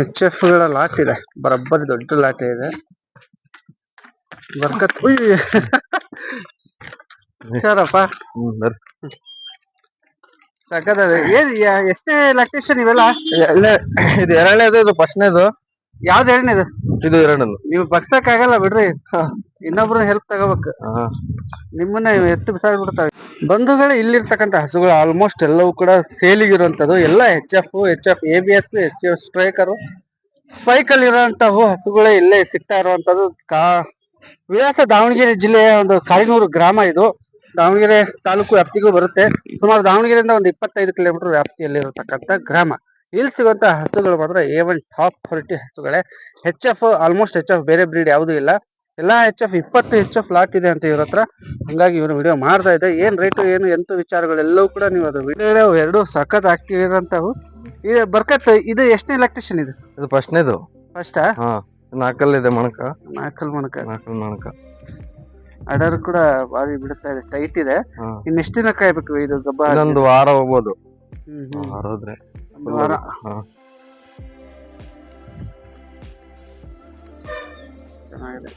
HF ಗಳ lot ಇದೆ, ಬರೋಬ್ಬರಿ ದೊಡ್ಡ ಲಾಟ್ ಇದೆ. ಬರ್ಕತ್ ಹುಷಾರಪ್ಪ. ಸಕ್ಕತ್ತದೆ. ಎಷ್ಟೇ ಲ್ಯಾಕ್ಟೇಷನ್ ಇವೆಲ್ಲ? ಇದು ಎರಡನೇದು, ಇದು ಫಸ್ಟ್ನೇದು. ಯಾವ್ದು ಎರಡನೇದು? ಇದು ಎರಡನೇದು. ನೀವು ಬಗ್ಸಕ್ಕಾಗಲ್ಲ ಬಿಡ್ರಿ, ಇನ್ನೊಬ್ರು ಹೆಲ್ಪ್ ತಗೋಬೇಕು. ನಿಮ್ಮನ್ನ ಎತ್ತು ಬಿಸಾಡ್ಬಿಡ್ತಾವೆ. ಬಂಧುಗಳೇ, ಇಲ್ಲಿರ್ತಕ್ಕಂಥ ಹಸುಗಳು ಆಲ್ಮೋಸ್ಟ್ ಎಲ್ಲವೂ ಕೂಡ ಸೇಲಿಗಿರುವಂತದ್ದು. ಎಲ್ಲ HF ABS HF ಸ್ಪೈಕ್ ಅಲ್ಲಿ ಇರುವಂತವು ಹಸುಗಳೇ ಇಲ್ಲೇ ಸಿಗ್ತಾ ಇರುವಂತದ್ದು. ವಿಳಾಸ ದಾವಣಗೆರೆ ಜಿಲ್ಲೆಯ ಒಂದು ಕಾಳಿನೂರು ಗ್ರಾಮ. ಇದು ದಾವಣಗೆರೆ ತಾಲೂಕು ವ್ಯಾಪ್ತಿಗೂ ಬರುತ್ತೆ. ಸುಮಾರು ದಾವಣಗೆರೆಯಿಂದ ಒಂದು 25 ಕಿಲೋಮೀಟರ್ ವ್ಯಾಪ್ತಿಯಲ್ಲಿರತಕ್ಕಂಥ ಗ್ರಾಮ. ಇಲ್ಲಿ ಸಿಗುವಂತ ಹಸುಗಳು ಮಾತ್ರ A1 ಟಾಪ್ ಕ್ವಾಲಿಟಿ ಹಸುಗಳೇ. HF ಆಲ್ಮೋಸ್ಟ್ HF ಬೇರೆ ಬ್ರೀಡ್ ಯಾವುದೂ ಇಲ್ಲ. ಎಲ್ಲಾ HF 20 HF ಲಾಟ್ ಇದೆ ಅಂತ ಇವ್ರ ಹತ್ರ. ಹಂಗಾಗಿ ಇವರು ವಿಡಿಯೋ ಮಾಡ್ತಾ ಇದೆ. ಏನ್ ರೇಟು ಏನು ಎಂತ ವಿಚಾರಗಳೆಲ್ಲವೂ ಕೂಡ ನೀವು ಅದು ವಿಡಿಯೋ ಎರಡು ಸಖತ್ ಆಕ್ಟಿವ್ ಇರೋಂಥವು. ಇದು ಬರ್ಕತ್, ಇದು ಎಷ್ಟನೇ ಲ್ಯಾಕ್ಟೇಷನ್? ಇದು ಫಸ್ಟ್ನೇದು. ಫಸ್ಟಾ? ನಾಲ್ಕಲ್ಲಿದೆ ಮಣಕ. ನಾಲ್ಕಲ್ ಮಣಕ. ಅಡರ್ ಕೂಡ ಬಾರಿ ಬಿಡುತ್ತಾ ಇದೆ, ಟೈಟ್ ಇದೆ. ಇನ್ನೆಷ್ಟು ದಿನ ಕಾಯ್ಬೇಕು ಇದು ಗಬ್ಬ? ಇನ್ನೊಂದು ವಾರ ಹೋಗ್ಬೋದು. ವಾರ ಹೋದ್ರೆ ವಾರ. ಚೆನ್ನಾಗಿದೆ.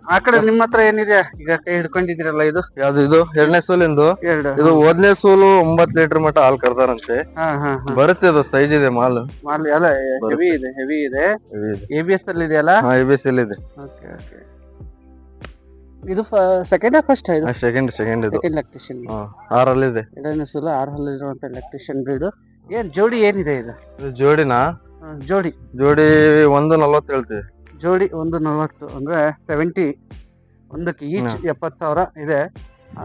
ಆ ಕಡೆ ನಿಮ್ಮ ಹತ್ರ ಏನಿದೆ ಈಗ ಕೈ ಹಿಡ್ಕೊಂಡಿದ್ದೀರಲ್ಲ, ಇದು ಯಾವ್ದು? ಇದು ಎರಡನೇ ಸೂಲಿಂದು. ಇದು 1ನೇ ಸೂಲು 9 ಲೀಟರ್ ಮಟ್ಟ ಹಾಲು ಕರ್ದಾರಂತೆ. ಬರುತ್ತೆ, ಅದು ಸೈಜ್ ಇದೆ ಮಾಲ್ ಎಲ್ಲ ಹೆವಿ ಇದೆ. ABS ಅಲ್ಲಿ ಇದೆಯಲ್ಲ? ABS ಅಲ್ಲಿ ಇದೆ. ಇದು ಸೆಕೆಂಡ್ ಫಸ್ಟ್? Second lactation. 6 ಇದೆ. ಎರಡನೇ ಸೂಲು 6 ಇರುವಂತ ಲ್ಯಾಕ್ಟೇಷನ್ ಬ್ರೀಡ್. ಏನ್ ಜೋಡಿ ಏನಿದೆ ಇದು? ಜೋಡಿನಾ? ಜೋಡಿ 140 ಹೇಳ್ತೀವಿ. ಜೋಡಿ 140 ಅಂದ್ರೆ 70. ಒಂದಕ್ಕೆ ಈಚ್ 70,000 ಇದೆ.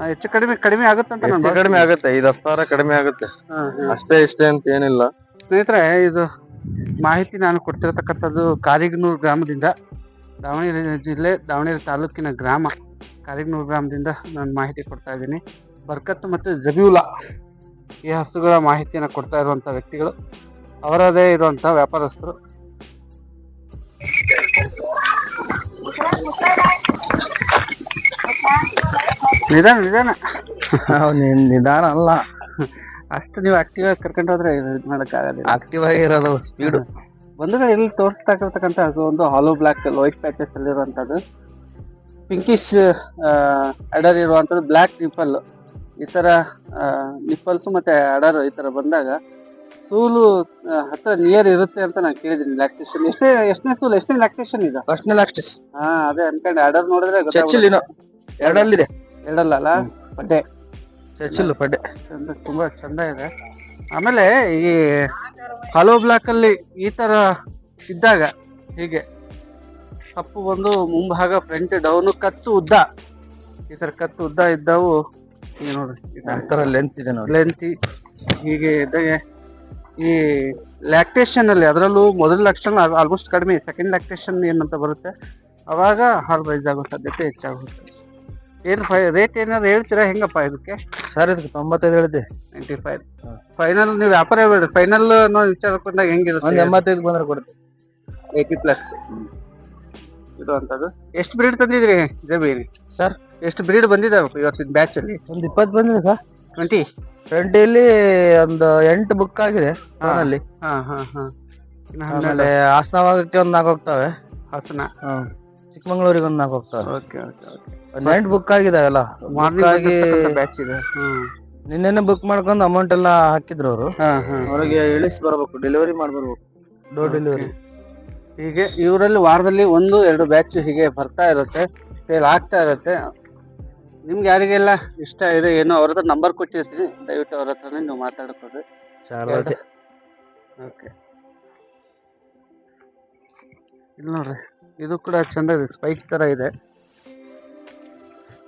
ಹೆಚ್ಚು ಕಡಿಮೆ ಆಗುತ್ತಂತ. ಕಡಿಮೆ ಆಗುತ್ತೆ, 5-10,000 ಕಡಿಮೆ ಆಗುತ್ತೆ ಅಷ್ಟೇ. ಇಷ್ಟೇ ಅಂತ ಏನಿಲ್ಲ ಸ್ನೇಹಿತರೆ. ಇದು ಮಾಹಿತಿ ನಾನು ಕೊಡ್ತಿರತಕ್ಕಂಥದ್ದು ಕಾರಿಗನೂರು ಗ್ರಾಮದಿಂದ, ದಾವಣಗೆರೆ ಜಿಲ್ಲೆ ದಾವಣಗೆರೆ ತಾಲೂಕಿನ ಗ್ರಾಮ ಕಾರಿಗನೂರು ಗ್ರಾಮದಿಂದ ನಾನು ಮಾಹಿತಿ ಕೊಡ್ತಾ ಇದ್ದೀನಿ. ಬರ್ಕತ್ ಮತ್ತು ಜಬೀವುಲ್ಲಾ ಈ ಹಸುಗಳ ಮಾಹಿತಿಯನ್ನು ಕೊಡ್ತಾ ಇರುವಂತ ವ್ಯಕ್ತಿಗಳು, ಅವರದೇ ಇರುವಂತ ವ್ಯಾಪಾರಸ್ಥರು. ನಿಧಾನ ಅಲ್ಲ, ಅಷ್ಟು ನೀವು ಆಕ್ಟಿವ್ ಆಗಿ ಕರ್ಕೊಂಡು ಹೋದ್ರೆ ಇದು ಮಾಡೋಕ್ಕಾಗಲ್ಲ. ಆಕ್ಟಿವ್ ಆಗಿರೋದು ಸ್ಪೀಡು. ಬಂದ್ರೆ ಇಲ್ಲಿ ತೋರಿಸ್ತಾಕಿರ್ತಕ್ಕಂಥ ಒಂದು ಹಾಲೋ ಬ್ಲಾಕ್ ವೈಟ್ ಪ್ಯಾಚಸ್ ಅಲ್ಲಿರುವಂಥದ್ದು, ಪಿಂಕಿಶ್ ಅಡರ್ ಇರುವಂಥದ್ದು, ಬ್ಲ್ಯಾಕ್ ನಿಪ್ಪಲ್. ಈ ತರ ನಿಪ್ಪಲ್ಸ್ ಮತ್ತೆ ಅಡರ್ ಈ ತರ ಬಂದಾಗ ಸೂಲು ಹತ್ರ ನಿಯರ್ ಇರುತ್ತೆ ಅಂತ ನಾನು ಕೇಳಿದ್ದೀನಿ. ಲ್ಯಾಕ್ಟೇಷನ್ ಎಷ್ಟನೇ ಸೂಲು, ಎಷ್ಟನೇ ಲ್ಯಾಕ್ಟೇಷನ್ ಇದೆ? ಫಸ್ಟ್ನೇ ಲ್ಯಾಕ್ಟೇಷನ್. ಅದೇ ಅನ್ಕೊಂಡೆ. ಅಡರ್ ನೋಡಿದ್ರೆ ಎರಡಲ್ಲಿದೆ. ಎರಡಲ್ಲ ಪಡ್ಡೆ. ಪಡ್ಡೆ ತುಂಬಾ ಚಂದ ಇದೆ. ಆಮೇಲೆ ಈ ಹಾಲೋ ಬ್ಲಾಕ್ ಅಲ್ಲಿ ಈ ತರ ಇದ್ದಾಗ ಹೀಗೆ ಕಪ್ಪು ಬಂದು ಮುಂಭಾಗ ಫ್ರಂಟ್ ಡೌನ್ ಕತ್ತು ಉದ್ದ, ಈ ತರ ಕತ್ತು ಉದ್ದ ಇದ್ದವು ಈಗ ನೋಡ್ರಿ ಈ ತರ ಲೆಂತ್ ಇದೆ ನೋಡಿ. ಲೆಂತ್ ಹೀಗೆ ಇದ್ದಾಗ ಈ ಲ್ಯಾಕ್ಟೇಷನ್ ಅಲ್ಲಿ, ಅದರಲ್ಲೂ ಮೊದಲ ಲಕ್ಷಣ ಆಲ್ಮೋಸ್ಟ್ ಕಡಿಮೆ, ಸೆಕೆಂಡ್ ಲ್ಯಾಕ್ಟೇಷನ್ ಏನಂತ ಬರುತ್ತೆ ಅವಾಗ ಹಾಲ್ ರೈಸ್ ಆಗೋ ಸಾಧ್ಯತೆ ಹೆಚ್ಚಾಗುತ್ತೆ. ಏನು ರೇಟ್ ಏನಾದ್ರು ಹೇಳ್ತೀರಾ ಹೆಂಗಪ್ಪ ಇದಕ್ಕೆ? ಸರ್ ಇದಕ್ಕೆ 95 ಹೇಳಿದೆ. 95 ಫೈನಲ್. ನೀವು ವ್ಯಾಪಾರ ಬೇಡ, ಫೈನಲ್ ಅನ್ನೋ ವಿಚಾರಕ್ಕೆ ಬಂದಾಗ ಹೆಂಗಿರುತ್ತೆ? 85 ಬಂದ್ರೆ ಕೊಡುತ್ತೆ. 80+ ಇರುವಂತದ್ದು. ಎಷ್ಟು ಬ್ರೀಡ್ ತಂದಿದ್ರಿ ಜಬೀರಿ ಸರ್? ಎಷ್ಟು ಬ್ರೀಡ್ ಬಂದಿದ್ದಾವೆ ಇವತ್ತಿನ ಬ್ಯಾಚ್ ಅಲ್ಲಿ? ಒಂದು 20 ಬಂದಿದೆ ಸರ್. 20 ಒಂದು 8 ಬುಕ್ ಆಗಿದೆ ಅಲ್ಲಿ. ಆಮೇಲೆ ಹಾಸನವಾಗಕ್ಕೆ ಒಂದು 4 ಹೋಗ್ತವೆ. ಹಾಸನ, ಚಿಕ್ಕಮಂಗ್ಳೂರಿಗೆ ಒಂದು 4 ಹೋಗ್ತವೆ. ಓಕೆ. ಒಂದು 8 ಬುಕ್ ಆಗಿದಾವೆಲ್ಲ. ಬ್ಯಾಚ್ ಇದೆ. ನಿನ್ನೆ ಬುಕ್ ಮಾಡ್ಕೊಂಡು ಅಮೌಂಟ್ ಎಲ್ಲ ಹಾಕಿದ್ರು ಅವರು. ಅವ್ರಿಗೆ ಇಳಿಸಿ ಬರ್ಬೇಕು, ಡೆಲಿವರಿ ಮಾಡ್ಬರ್ಬೇಕು, ಡೋರ್ ಡೆಲಿವರಿ. ಹೀಗೆ ಇವರಲ್ಲಿ ವಾರದಲ್ಲಿ 1-2 ಬ್ಯಾಚ್ ಹೀಗೆ ಬರ್ತಾ ಇರುತ್ತೆ, ಸೇಲ್ ಆಗ್ತಾ ಇರುತ್ತೆ. ನಿಮ್ಗೆ ಯಾರಿಗೆಲ್ಲ ಇಷ್ಟ ಇದೆ ಏನೋ ಅವ್ರ ಹತ್ರ ನಂಬರ್ ಕೊಟ್ಟಿರ್ತೀನಿ, ದಯವಿಟ್ಟು ಅವ್ರ ಹತ್ರನೇ ನೀವು ಮಾತಾಡ್ಕೊಡ್ರಿ. ಓಕೆ. ಇಲ್ಲಿ ನೋಡ್ರಿ, ಇದು ಕೂಡ ಚಂದ ಇದೆ, ಸ್ಪೈಕ್ ತರ ಇದೆ.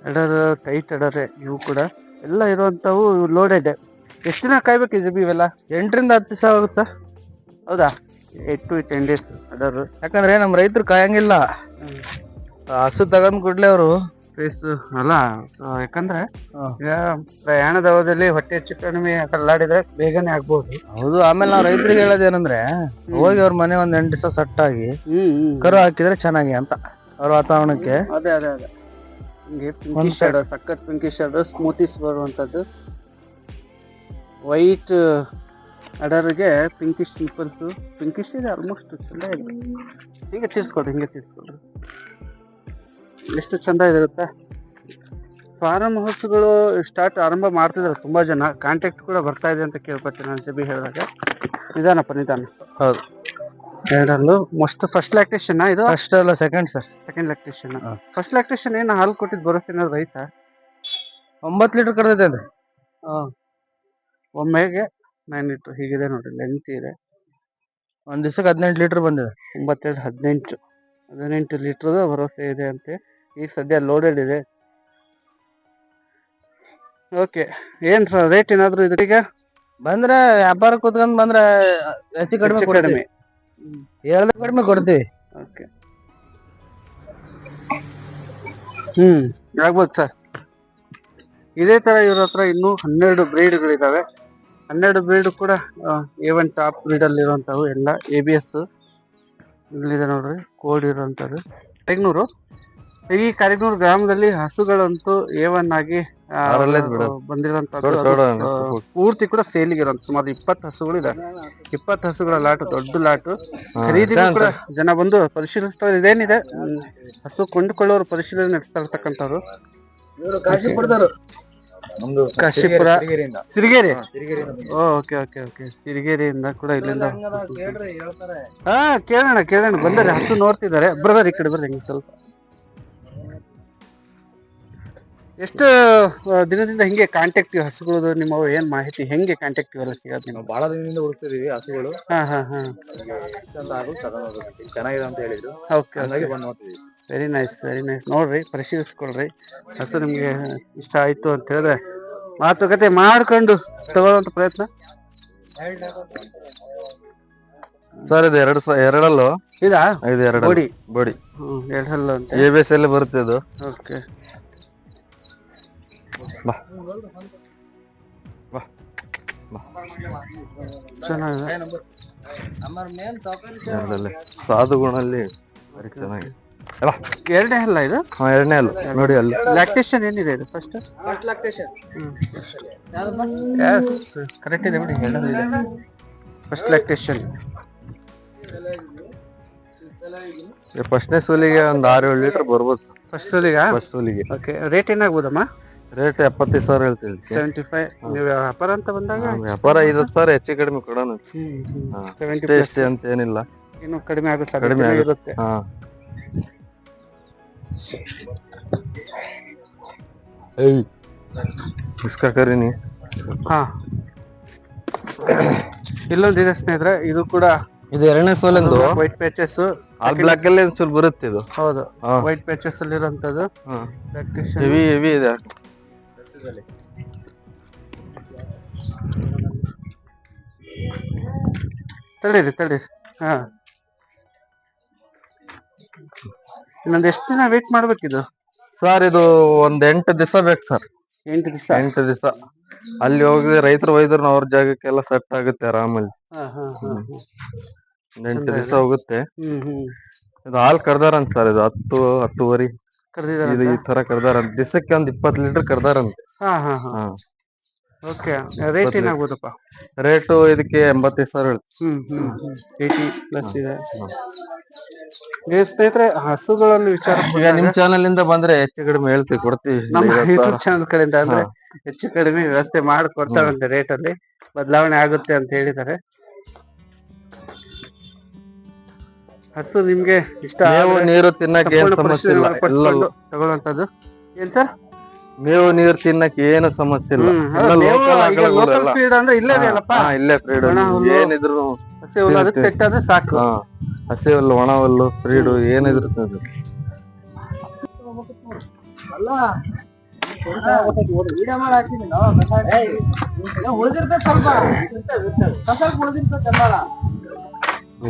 ಅಡರ್ ಟೈಟ್ ಅಡರೆ ಇವು ಕೂಡ ಎಲ್ಲ ಇರುವಂತವು ಲೋಡ್ ಇದೆ. ಎಷ್ಟು ದಿನ ಕಾಯ್ಬೇಕು ಇದು ಇವೆಲ್ಲ? 8ರಿಂದ 10 ದಿವಸ ಆಗುತ್ತಾ? ಹೌದಾ? 8 to 10 days ಅಡರ್. ಯಾಕಂದ್ರೆ ನಮ್ಮ ರೈತರು ಕಾಯಂಗಿಲ್ಲ, ಹಸು ತಗೊಂಡ್ ಕೂಡ್ಲೆ ಅವರು ಅಲ್ಲ. ಯಾಕಂದ್ರೆ ಈಗ ಪ್ರಯಾಣದ ಅವಧಿಯಲ್ಲಿ ಹೊಟ್ಟೆ ಹೆಚ್ಚು ಕಡಿಮೆ ಕಲ್ಲಾಡಿದ್ರೆ ಬೇಗನೆ ಆಗ್ಬೋದು. ಹೌದು. ಆಮೇಲೆ ನಾವು ರೈತರಿಗೆ ಹೇಳೋದೇನಂದ್ರೆ, ಹೋಗಿ ಅವ್ರ ಮನೆ ಒಂದ್ 8 ದಿವಸ ಸೆಟ್ ಆಗಿ ಕರು ಹಾಕಿದ್ರೆ ಚೆನ್ನಾಗಿ ಅಂತ ಅವ್ರ ವಾತಾವರಣಕ್ಕೆ. ಅದೇ ಹಿಂಗೆ ಪಿಂಕಿಶ್ ಶೇಡರ್, ಸಖತ್ ಪಿಂಕಿಶ್ ಶೇಡರ್, ಸ್ಮೂತೀಸ್ ಬರುವಂತದ್ದು, ವೈಟ್ ಅಡರ್ಗೆ ಪಿಂಕಿಶ್ ಪೀಪಲ್ಸು ಪಿಂಕಿಶ್ ಇದೆ ಆಲ್ಮೋಸ್ಟ್ ಚಂದ ಇದೆ. ಹಿಂಗೆ ತೀರ್ಸ್ಕೊಡ್ರಿ ಎಷ್ಟು ಚಂದ ಇದೆ ಗೊತ್ತಾ. ಫಾರಂ ಹೌಸ್ಗಳು ಆರಂಭ ಮಾಡ್ತಿದ್ದಾರೆ ತುಂಬಾ ಜನ. ಕಾಂಟ್ಯಾಕ್ಟ್ ಕೂಡ ಬರ್ತಾ ಇದೆ ಅಂತ ಕೇಳ್ಕೊತೀನಿ ನಾನು ಸಭೆ ಹೇಳಿದಾಗ. ನಿಧಾನ. ಹೌದು. ಎರಡಲ್ಲೂ ಫಸ್ಟ್ ಲ್ಯಾಕ್ಟೇಷನ್ ಇದು ಫಸ್ಟ್ ಅಲ್ಲ second sir. Second lactation. First lactation ಏನು ಹಾಲು ಕೊಟ್ಟಿದ್ದು ಭರೋಸೆ ಏನಾದ್ರು ರೈತ 9 ಲೀಟರ್ ಕರೆದೈತೆ. ಒಮ್ಮೆಗೆ 9 ಲೀಟರ್ ಹೀಗಿದೆ ನೋಡಿ, ಲೆಂತ್ ಇದೆ. ಒಂದ್ ದಿವಸಕ್ಕೆ 18 ಲೀಟರ್ ಬಂದಿದೆ. 18 ಲೀಟರ್ ಭರೋಸೆ ಇದೆ ಅಂತೆ. ಈಗ ಸದ್ಯ ಲೋಡೆಡ್ ಇದೆ. ಓಕೆ, ಏನ್ ರೇಟ್ ಏನಾದ್ರು ಇದೀಗ ಬಂದ್ರೆ ವ್ಯಾಪಾರ ಕೂತ್ಕೊಂಡ್ ಬಂದ್ರೆ ಹೆಚ್ಚು ಕಡಿಮೆ ಕಡಿಮೆ ಕೊಡ್ತೀವಿ. ಓಕೆ, ಆಗ್ಬೋದು ಸರ್. ಇದೇ ತರ ಇವ್ರ ಹತ್ರ ಇನ್ನೂ 12 ಬ್ರೀಡ್ಗಳಿದಾವೆ. 12 ಬ್ರೀಡ್ ಕೂಡ A1 ಟಾಪ್ ಬ್ರೀಡ್ ಅಲ್ಲಿ ಇರುವಂತವು ಎಲ್ಲ ABS ಇಲ್ಲಿದೆ ನೋಡ್ರಿ. ಕೋಡ್ ಇರುವಂತದ್ದು ಈ ಕರಿಗ್ನೂರು ಗ್ರಾಮದಲ್ಲಿ ಹಸುಗಳಂತೂ A1 ಆಗಿ ಬಂದಿರುವಂತದ್ದು. ಪೂರ್ತಿ ಕೂಡ ಸೇಲಿಗೆ ಇರುವಂತ ಸುಮಾರು 20 ಹಸುಗಳು ಇದೆ. 20 ಹಸುಗಳ ಲಾಟು, ದೊಡ್ಡ ಲಾಟು. ಖರೀದಿ ಕೂಡ ಜನ ಬಂದು ಪರಿಶೀಲಿಸ್ತಾರೆ. ಇದೇನಿದೆ ಹಸು ಕೊಂಡುಕೊಳ್ಳೋರು ಪರಿಶೀಲನೆ ನಡೆಸ್ತಾ ಇರ್ತಕ್ಕಂಥವ್ರು. ಕಾಶಿಪುರ, ಸಿರಿಗೇರಿ. ಓಕೆ, ಸಿರಿಗೇರಿಯಿಂದ ಕೂಡ ಇಲ್ಲಿಂದ ಕೇಳೋಣ ಬಂದರೆ ಹಸು ನೋಡ್ತಿದ್ದಾರೆ. ಬ್ರದರ್ ಈ ಕಡೆ ಬರ್ರಿ ಹಿಂಗೆ ಸ್ವಲ್ಪ. ಎಷ್ಟು ದಿನದಿಂದ ಹಿಂಗೆ ಕಾಂಟ್ಯಾಕ್ಟ್ ಹಸುಗಳು ನಿಮ್ಮವು ಏನ್ ಮಾಹಿತಿ, ಹೆಂಗೆ ಕಾಂಟ್ಯಾಕ್ಟ್ ಎಲ್ಲ ಸಿಗೋದು? ನಾವು ಬಹಳ ದಿನದಿಂದ ಹುಡುಕ್ತಿದೀವಿ ಹಸುಗಳು. ಚೆನ್ನಾಗಿದೆ ಅಂತ ಹೇಳಿದ್ರು. Very nice. ನೋಡ್ರಿ, ಪರಿಶೀಲಿಸ್ಕೊಳ್ರಿ. ಹಸು ನಿಮ್ಗೆ ಇಷ್ಟ ಆಯ್ತು ಅಂತ ಹೇಳಿದ್ರೆ ಮಾತುಕತೆ ಮಾಡ್ಕೊಂಡು ತಗೊಳ್ಳುವಂತ ಪ್ರಯತ್ನ. ಸರ್ ಇದು ಎರಡಲ್ಲೂ ಇದಾ? ಇದು ಬೋಡಿ ಎರಡಲ್ಲೂ ಅಂತ ABS ಅಲ್ಲಿ ಬರುತ್ತೆ ಇದು. ಓಕೆ, ಚೆನ್ನಾಗಿದೆ. ಸಾಧು ಗುಣಲ್ಲಿ ಚೆನ್ನಾಗಿ. ಎರಡನೇ ಹಲ್ಲ ಇದು? ಎರಡನೇ ಹಲ್ಲು ನೋಡಿ. ಅಲ್ಲಿ ಲ್ಯಾಕ್ಟೇಷನ್ ಏನಿದೆ ಇದು? ಫಸ್ಟ್ ಲ್ಯಾಕ್ಟೇಷನ್ ಕರೆಕ್ಟ್ ಇದೆ ಬಿಡಿ. ಎರಡಲ್ಲಿದೆ ಫಸ್ಟ್ ಲ್ಯಾಕ್ಟೇಷನ್. ಫಸ್ಟ್ನೇ ಸೂಲಿಗೆ ಒಂದು 6-7 ಲೀಟರ್ ಬರ್ಬೋದು ಸರ್. ಫಸ್ಟ್ ಸೂಲಿಗೆ. ಓಕೆ, ರೇಟ್ ಏನಾಗ್ಬೋದಮ್ಮ? ರೇಟ್ 75,000 ಹೇಳ್ತೀವಿ. 75. ನೀವು ವ್ಯಾಪಾರ ಅಂತ ಬಂದಾಗ ವ್ಯಾಪಾರ 50,000 ಹೆಚ್ಚು ಕಡಿಮೆ ಕೊಡೋಣ. 70 ಅಂತ ಏನಿಲ್ಲ, ಇನ್ನು ಕಡಿಮೆ ಆಗೋ ಸಾಧ್ಯತೆ ಇರುತ್ತೆ. ಕರೀನಿ. ಇಲ್ಲೊಂದಿದೆ ಸ್ನೇಹಿತರೆ, ಇದು ಕೂಡ ಇದು ಎರಡನೇ ಸೋಲೆಂದು ವೈಟ್ ಪ್ಯಾಚಸ್. ಆಲ್ ಬ್ಲಾಕ್ ಅಲ್ಲಿ ಒಂಚೂರು ಬರುತ್ತೆ ಇದು. ಹೌದು, ವೈಟ್ ಪ್ಯಾಚಸ್ ಅಲ್ಲಿ ಇರುವಂತದ್ದು. ಹೆವಿ ಇದೆ. ತಡೀರಿ. ಇನ್ನೊಂದು ಎಷ್ಟು ದಿನ ವೇಟ್ ಮಾಡ್ಬೇಕಿದು? ಸರ್ ಇದು ಒಂದ್ 8 ದಿವಸ ಬೇಕು ಸರ್. 8 ದಿವಸ ಅಲ್ಲಿ ಹೋಗಿ ರೈತರು ಒಯ್ದ್ರು ಅವ್ರ ಜಾಗಕ್ಕೆಲ್ಲ ಸೆಟ್ ಆಗುತ್ತೆ ಆರಾಮಲ್ಲಿ. 8 ದಿವಸ ಹೋಗುತ್ತೆ. ಇದು ಹಾಲ್ ಕರ್ದಾರಂತ ಸರ್. ಇದು 10-10:30 ಇದು ಈ ತರ ಕರ್ದಾರಂತ. ದಿವಸಕ್ಕೆ ಒಂದ್ 20 ಲೀಟರ್ ಕರ್ದಾರಂತ. ಓಕೆ, ರೇಟ್ ಏನಾಗ್ಬೋದಪ್ಪ? ರೇಟು ಇದಕ್ಕೆ 85,000. 80+ ಇದೆ. ಸ್ನೇಹಿತರೆ, ಹಸುಗಳನ್ನು ವಿಚಾರ ನಿಮ್ ಚಾನಲ್ ಇಂದ ಬಂದ್ರೆ ಹೆಚ್ಚು ಕಡಿಮೆ ಹೇಳ್ತೀವಿ, ಕೊಡ್ತೀವಿ. ನಮ್ಮ ಯೂಟ್ಯೂಬ್ ಚಾನಲ್ ಕಡೆಯಿಂದ ಅಂದ್ರೆ ಹೆಚ್ಚು ಕಡಿಮೆ ವ್ಯವಸ್ಥೆ ಮಾಡಿಕೊಡ್ತಾರಂತೆ. ರೇಟ್ ಅಲ್ಲಿ ಬದಲಾವಣೆ ಆಗುತ್ತೆ ಅಂತ ಹೇಳಿದ್ದಾರೆ. ಹಸು ನಿಮ್ಗೆ ಇಷ್ಟ, ನೀರು ತಿನ್ನಕ್ಕೆ ಏನು ಸಮಸ್ಯೆ ಇಲ್ಲ, ತಗೊಳ್ಳುವಂತದ್ದು. ಏನ್ ಸರ್? ಮೇವು ನೀರು ತಿನ್ನಕ್ಕೆ ಏನು ಸಮಸ್ಯೆ ಇಲ್ಲ. ಲೋಕಲ್ ಫೀಡ್ ಅಂದ್ರೆ ಇಲ್ಲೇ ಇದೆಯಲ್ಲಪ್ಪ. ಇಲ್ಲೇ ಫ್ರೀಡ್ ಏನಿದ್ರು ಹಸಿ ಹುಲ್ಲು ಅದಕ್ಕೆ ಸೆಟ್ ಆದ್ರೆ ಸಾಕು. ಹಸಿ ಹುಲ್ಲು, ಒಣ ಹುಲ್ಲು, ಫ್ರೀಡು ಏನಿದ್ರು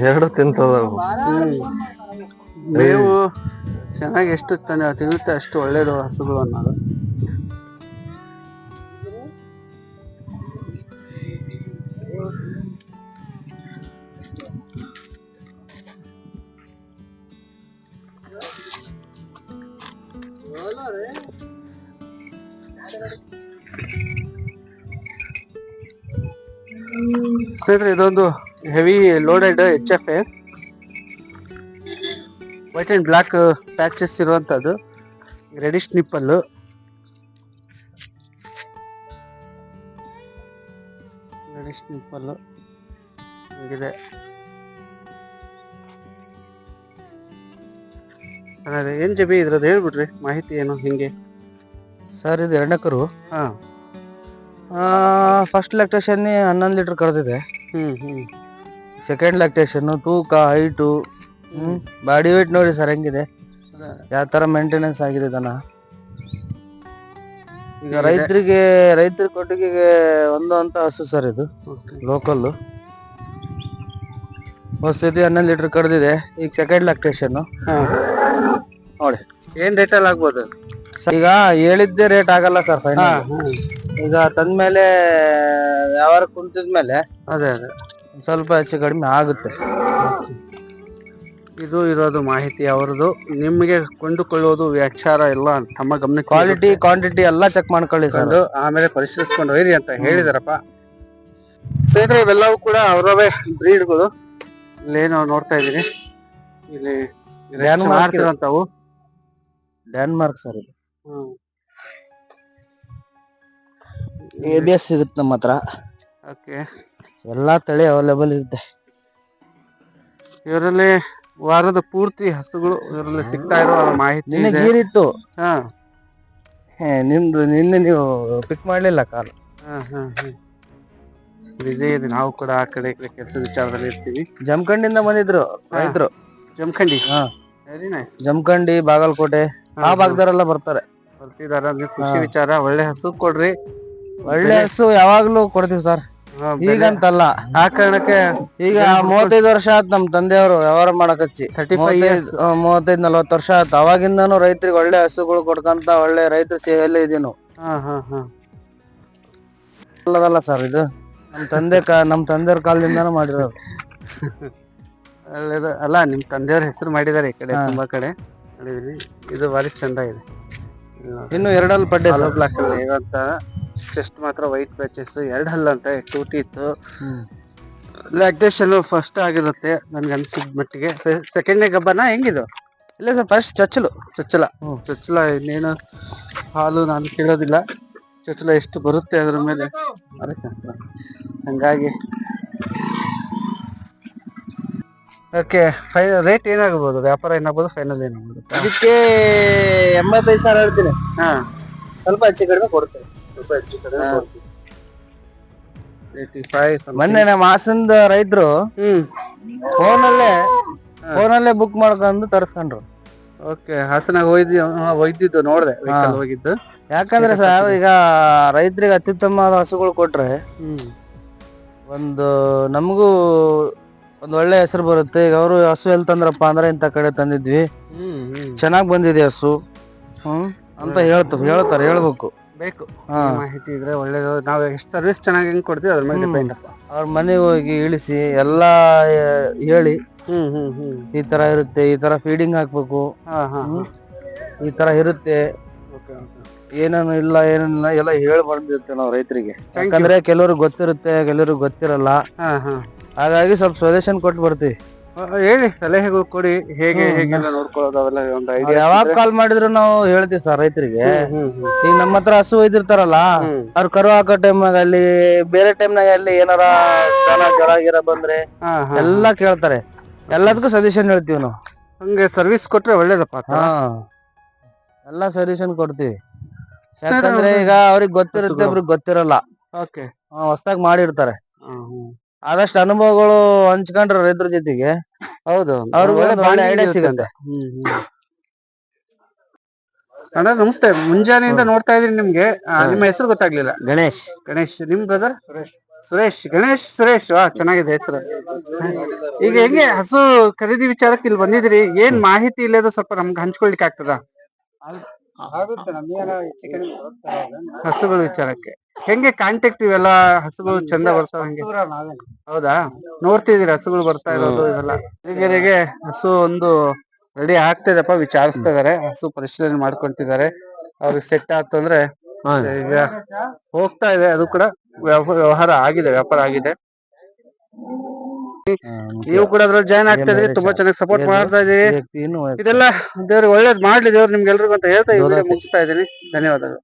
ಎರಡು ತಿಂತದ. ಮೇವು ಚೆನ್ನಾಗಿ ಎಷ್ಟು ತಿನ್ನುತ್ತೆ ಅಷ್ಟು ಒಳ್ಳೇದು ಹಸುಗಳು ಅನ್ನೋದು. ಸ್ನೇಹಿತರೆ ಇದೊಂದು heavy loaded HF white and black patches ಇರುವಂತದ್ದು ರೆಡಿಶ್ ನಿಪ್ಪಲ್. ಹಿಂಗಿದೆ. ಏನ್ ಜಬಿ ಇದ್ರದ್ದು ಹೇಳ್ಬಿಡ್ರಿ ಮಾಹಿತಿ ಏನು ಹಿಂಗೆ. ಸರ್ ಇದು ಎರಡನೇ ಕರು. ಹಾ ಫಸ್ಟ್ ಲ್ಯಾಕ್ಟೇಷನ್ 11 ಲೀಟರ್ ಕರೆದಿದೆ. ಸೆಕೆಂಡ್ ಲ್ಯಾಕ್ಟೇಷನ್ ತೂಕ ಹೈಟು ಬಾಡಿ ವೇಟ್ ನೋಡಿ ಸರ್ ಹೆಂಗಿದೆ, ಯಾವ ತರ ಮೇಂಟೆನೆನ್ಸ್ ಆಗಿದೆ ದನ. ಈಗ ರೈತರ ಕೊಟ್ಟಿಗೆಗೆ ಒಂದು ಅಂತ ಹಸು ಸರ್ ಇದು ಲೋಕಲ್. ಹೊಸದಿ 11 ಲೀಟರ್ ಕರೆದಿದೆ. ಈಗ ಸೆಕೆಂಡ್ ಲ್ಯಾಕ್ಟೇಷನ್ ನೋಡಿ. ಏನ್ ರೇಟಲ್ಲಿ ಆಗ್ಬೋದು? ಈಗ ಹೇಳಿದ್ದೆ ರೇಟ್ ಆಗಲ್ಲ ಸರ್ ಫೈನಲ್. ಈಗ ತಂದ್ಮೇಲೆ ವ್ಯವಹಾರ ಕುಂತಿದ್ಮೇಲೆ ಅದೇ ಸ್ವಲ್ಪ ಹೆಚ್ಚು ಕಡಿಮೆ ಆಗುತ್ತೆ. ಇದು ಇರೋದು ಮಾಹಿತಿ ಅವ್ರದ್ದು. ನಿಮ್ಗೆ ಕೊಂಡುಕೊಳ್ಳುವುದು ವ್ಯಾಚಾರ ಎಲ್ಲ ತಮ್ಮ ಗಮನ. ಕ್ವಾಲಿಟಿ ಕ್ವಾಂಟಿಟಿ ಎಲ್ಲ ಚೆಕ್ ಮಾಡ್ಕೊಳ್ಳಿ ಸರ್, ಆಮೇಲೆ ಪರಿಶೀಲಿಸ್ಕೊಂಡು ಒಯ್ರಿ ಅಂತ ಹೇಳಿದಾರಪ್ಪ. ಸ್ನೇಹಿತರೆ ಇವೆಲ್ಲವೂ ಕೂಡ ಅವರವೇ ಬ್ರೀಡ್ಗಳು. ಇಲ್ಲೇನೋ ನೋಡ್ತಾ ಇದೀನಿ, ಇಲ್ಲಿ ಮಾಡ್ತಿರೋಂಥವು ಡ್ಯಾನ್ಮಾರ್ಕ್ ಸರ್ ಇದು. ABS ಸಿಗುತ್ತೆ ನಮ್ಮ ಹತ್ರ. ಓಕೆ, ಎಲ್ಲಾ ತಳಿ ಅವೈಲೇಬಲ್ ಇರುತ್ತೆ ಇವರಲ್ಲಿ. ವಾರದ ಪೂರ್ತಿ ಹಸುಗಳು ಇವರಲ್ಲಿ ಸಿಗ್ತಾ ಇರೋ ಮಾಹಿತಿ ನಿನ್ನೆ ಗೀರಿತ್ತು. ಹಾ ನಿಮ್ದು ನಿನ್ನೆ ನೀವು ಪಿಕ್ ಮಾಡ್ಲಿಲ್ಲ ಕಾಲ್. ಇದೇ ಇದೆ. ನಾವು ಕೂಡ ಆ ಕಡೆ ಕೆಲಸ ವಿಚಾರದಲ್ಲಿ ಇರ್ತೀವಿ. ಜಮಖಂಡಿಂದ ಬಂದಿದ್ರು ರೈತರು. ಜಮಖಂಡಿ? Very nice. ಜಮಖಂಡಿ, ಬಾಗಲಕೋಟೆ ಆ ಭಾಗದವರೆಲ್ಲ ಬರ್ತಿದಾರ. ಖುಷಿ ವಿಚಾರ. ಒಳ್ಳೆ ಹಸು ಕೊಡ್ರಿ. ಒಳ್ಳೆ ಹಸು ಯಾವಾಗ್ಲೂ ಕೊಡ್ತೀವಿ ಸರ್, ಈಗಂತಲ್ಲ. ಆ ಕಾರಣಕ್ಕೆ ಈಗ 35 ವರ್ಷ ಆಯ್ತು ನಮ್ ತಂದೆಯವರು ವ್ಯವಹಾರ ಮಾಡಕಚ್ಚಿ. 35-40 ವರ್ಷ ಆಯ್ತು. ಅವಾಗಿಂದಾನು ರೈತರಿಗೆ ಒಳ್ಳೆ ಹಸುಗಳು ಕೊಡ್ಕಂತ ಒಳ್ಳೆ ರೈತರ ಸೇವೆಯಲ್ಲೇ ಇದೀವಿ ನಾವು. ಅಲ್ಲದಲ್ಲ ಸರ್, ಇದು ನಮ್ ತಂದೆಯವ್ರ ಕಾಲದಿಂದಾನು ಮಾಡಿರೋದು. ಒಳ್ಳೇದು ಅಲ್ಲ, ನಿಮ್ ತಂದೆಯವ್ರ ಹೆಸರು ಮಾಡಿದಾರೆ ಈ ಕಡೆ ತುಂಬಾ ಕಡೆ ನೋಡಿದೀನಿ. ಇದು ಭಾರಿ ಚಂದ ಇದೆ. ಇನ್ನು 2 ಹಲ್ ಪಡ್ಡೆ ಬ್ಲಾಕ್ ಅಲ್ಲಿ ಇರುವಂತ ಚೆಸ್ಟ್ ಮಾತ್ರ ವೈಟ್ ಪ್ಯಾಚಸ್, 2 ಹಲ್ ಅಂತ 2 teeth. ಲ್ಯಾಕ್ಟೇಷನ್ ಫಸ್ಟ್ ಆಗಿರುತ್ತೆ ನನ್ಗೆ ಅನ್ಸಿದ ಮಟ್ಟಿಗೆ. ಸೆಕೆಂಡ್ನೇ ಗಬ್ಬನ ಹೆಂಗಿದು? ಇಲ್ಲ ಸರ್, ಫಸ್ಟ್ ಚೊಚ್ಚಲ. ಇನ್ನೇನು ಹಾಲು ನಾನು ಕೇಳೋದಿಲ್ಲ. ಚೊಚ್ಚಲ ಎಷ್ಟು ಬರುತ್ತೆ ಅದ್ರ ಮೇಲೆ ಹಂಗಾಗಿ. ಓಕೆ, ರೇಟ್ ಏನಾಗಬಹುದು? ವ್ಯಾಪಾರ ಏನಾಗ್ಬೋದು? ಫೈನಲ್ ಏನಾಗ್ಬೋದು? ಇದಕ್ಕೆ 85,000 ಹೇಳ್ತೀನಿ. ಸ್ವಲ್ಪ ಹೆಚ್ಚು ಕಡಿಮೆ ಕೊಡ್ತೇನೆ. ಮೊನ್ನೆ ನಮ್ಮ ಹಾಸನದ ರೈತರು ಫೋನಲ್ಲೇ ಬುಕ್ ಮಾಡ್ಕೊಂಡು ತರಿಸ್ಕೊಂಡ್ರು. ಓಕೆ, ಹಾಸನಾಗ ಒಯ್ದಿದ್ದು ನೋಡ್ದೆ, ಹೋಗಿದ್ದು. ಯಾಕಂದ್ರೆ ಸರ್ ಈಗ ರೈತರಿಗೆ ಅತ್ಯುತ್ತಮವಾದ ಹಸುಗಳು ಕೊಟ್ರೆ ನಮಗೂ ಒಂದ್ ಒಳ್ಳೆ ಹೆಸರು ಬರುತ್ತೆ. ಈಗ ಅವರು ಹಸು ಎಲ್ಲಿ ತಂದ್ರಪ್ಪ ಅಂದ್ರೆ ಇಂತ ಕಡೆ ತಂದಿದ್ವಿ, ಚೆನ್ನಾಗ್ ಬಂದಿದೆ ಹಸು ಅಂತ ಹೇಳ್ಬೇಕು. ಬೇಕು ಮಾಹಿತಿ ಇದ್ರೆ ಒಳ್ಳೇದು. ನಾವ್ ಎಷ್ಟು ಸರ್ವಿಸ್ ಚೆನ್ನಾಗಿ ಹೆಂಗ್ ಕೊಡ್ತೀವಿ ಅದ್ರ ಮೇಲೆ ಡಿಪೆಂಡ್ ಅಪ್ಪ. ಅವ್ರ ಮನೆಗೆ ಹೋಗಿ ಇಳಿಸಿ ಎಲ್ಲಾ ಹೇಳಿ, ಈ ತರ ಇರುತ್ತೆ, ಈ ತರ ಫೀಡಿಂಗ್ ಹಾಕ್ಬೇಕು, ಈ ತರ ಇರುತ್ತೆ, ಏನೇನು ಇಲ್ಲ ಏನಿಲ್ಲ ಎಲ್ಲ ಹೇಳಿ ಬಂದಿರುತ್ತೆ ನಾವು ರೈತರಿಗೆ. ಯಾಕಂದ್ರೆ ಕೆಲವ್ರಿಗೆ ಗೊತ್ತಿರುತ್ತೆ, ಕೆಲವ್ರಿಗೆ ಗೊತ್ತಿರಲ್ಲ. ಹಾಗಾಗಿ ಸ್ವಲ್ಪ ಸೊಲ್ಯೂಷನ್ ಕೊಟ್ಟು ಬರ್ತೀವಿ. ಹೇಳಿ, ಸಲಹೆಗಳು ಕೊಡಿ, ಹೇಗೆಲ್ಲ ನೋಡ್ಕೊಳ್ಳೋದು ಅವೆಲ್ಲ ಒಂದು ಐಡಿಯಾ. ಯಾವಾಗ ಕಾಲ್ ಮಾಡಿದ್ರು ನಾವು ಹೇಳ್ತೀವಿ ಸರ್ ರೈತರಿಗೆ. ಈಗ ನಮ್ಮ ಹತ್ರ ಹಸು ಒಯ್ದಿರ್ತಾರಲ್ಲ, ಅವ್ರ ಕರು ಹಾಕೋ ಟೈಮ್ನಾಗ ಅಲ್ಲಿ ಬೇರೆ ಟೈಮ್ನಾಗ ಅಲ್ಲಿ ಏನಾರ ಜ್ವರ ಗಿರ ಬಂದ್ರೆ ಎಲ್ಲಾ ಕೇಳ್ತಾರೆ. ಎಲ್ಲದಕ್ಕೂ ಸಜೆಷನ್ ಹೇಳ್ತೀವಿ ನಾವು. ಹಂಗೆ ಸರ್ವಿಸ್ ಕೊಟ್ರೆ ಒಳ್ಳೇದಪ್ಪ. ಎಲ್ಲಾ ಸಜೆಷನ್ ಕೊಡ್ತೀವಿ. ಯಾಕಂದ್ರೆ ಈಗ ಅವ್ರಿಗೆ ಗೊತ್ತಿರುತ್ತೆ, ಅವ್ರಿಗೆ ಗೊತ್ತಿರಲ್ಲ. ಹೊಸದಾಗಿ ಮಾಡಿರ್ತಾರೆ. ಆದಷ್ಟು ಅನುಭವಗಳು ಹಂಚ್ಕೊಂಡ್ರೆ ರೈತರ ಜೊತೆಗೆ ಹೌದು, ಅವ್ರಿಗೆ ಒಳ್ಳೆ ಐಡಿಯಾ ಸಿಗುತ್ತೆ. ಅಣ್ಣ ನಮಸ್ತೆ. ಮುಂಜಾನೆಯಿಂದ ನೋಡ್ತಾ ಇದೀನಿ ನಿಮ್ಗೆ. ನಿಮ್ಮ ಹೆಸರು ಗೊತ್ತಾಗ್ಲಿಲ್ಲ. ಗಣೇಶ್. ನಿಮ್ ಬ್ರದರ್? ಸುರೇಶ್. ಚೆನ್ನಾಗಿದೆ ಹೆಸರು. ಈಗ ಹೆಂಗೆ ಹಸು ಖರೀದಿ ವಿಚಾರಕ್ಕೆ ಇಲ್ಲಿ ಬಂದಿದ್ರಿ? ಏನ್ ಮಾಹಿತಿ ಇಲ್ಲದ ಸ್ವಲ್ಪ ನಮ್ಗೆ ಹಂಚ್ಕೊಳ್ಲಿಕ್ಕೆ ಆಗ್ತದ? ಹಸುಗಳ ವಿಚಾರಕ್ಕೆ ಹೆಂಗೆ ಕಾಂಟ್ಯಾಕ್ಟ್ ಇವೆಲ್ಲ? ಹಸುಗಳು ಚಂದ ಬರ್ತಾವ ಹಂಗೆ? ಹೌದಾ, ನೋಡ್ತಿದೀರಿ ಹಸುಗಳು ಬರ್ತಾ ಇರೋದು ಇವೆಲ್ಲ? ಹೀಗೆ ಹಸು ಒಂದು ರೆಡಿ ಆಗ್ತಿದೆಪ್ಪ, ವಿಚಾರಿಸ್ತಾ ಇದಾರೆ. ಹಸು ಪರಿಶೀಲನೆ ಮಾಡ್ಕೊಂತಿದ್ದಾರೆ. ಅವ್ರಿಗೆ ಸೆಟ್ ಆಯ್ತು ಅಂದ್ರೆ ಈಗ ಹೋಗ್ತಾ ಇದೆ. ಅದು ಕೂಡ ವ್ಯಾಪಾರ ಆಗಿದೆ. ನೀವು ಕೂಡ ಅದ್ರಲ್ಲಿ ಜಾಯ್ನ್ ಆಗ್ತಾ ಇದ್ರಿ, ತುಂಬಾ ಚೆನ್ನಾಗಿ ಸಪೋರ್ಟ್ ಮಾಡ್ತಾ ಇದೀರಿ. ಇದೆಲ್ಲ ದೇವ್ರಿಗೆ ಒಳ್ಳೇದ್ ಮಾಡ್ಲಿ ದೇವ್ರು ನಿಮ್ಗೆಲ್ರಿಗೂ ಅಂತ ಹೇಳ್ತಾ ಈ ವಿಡಿಯೋ ಮುಗಿಸ್ತಾ ಇದೀನಿ. ಧನ್ಯವಾದಗಳು.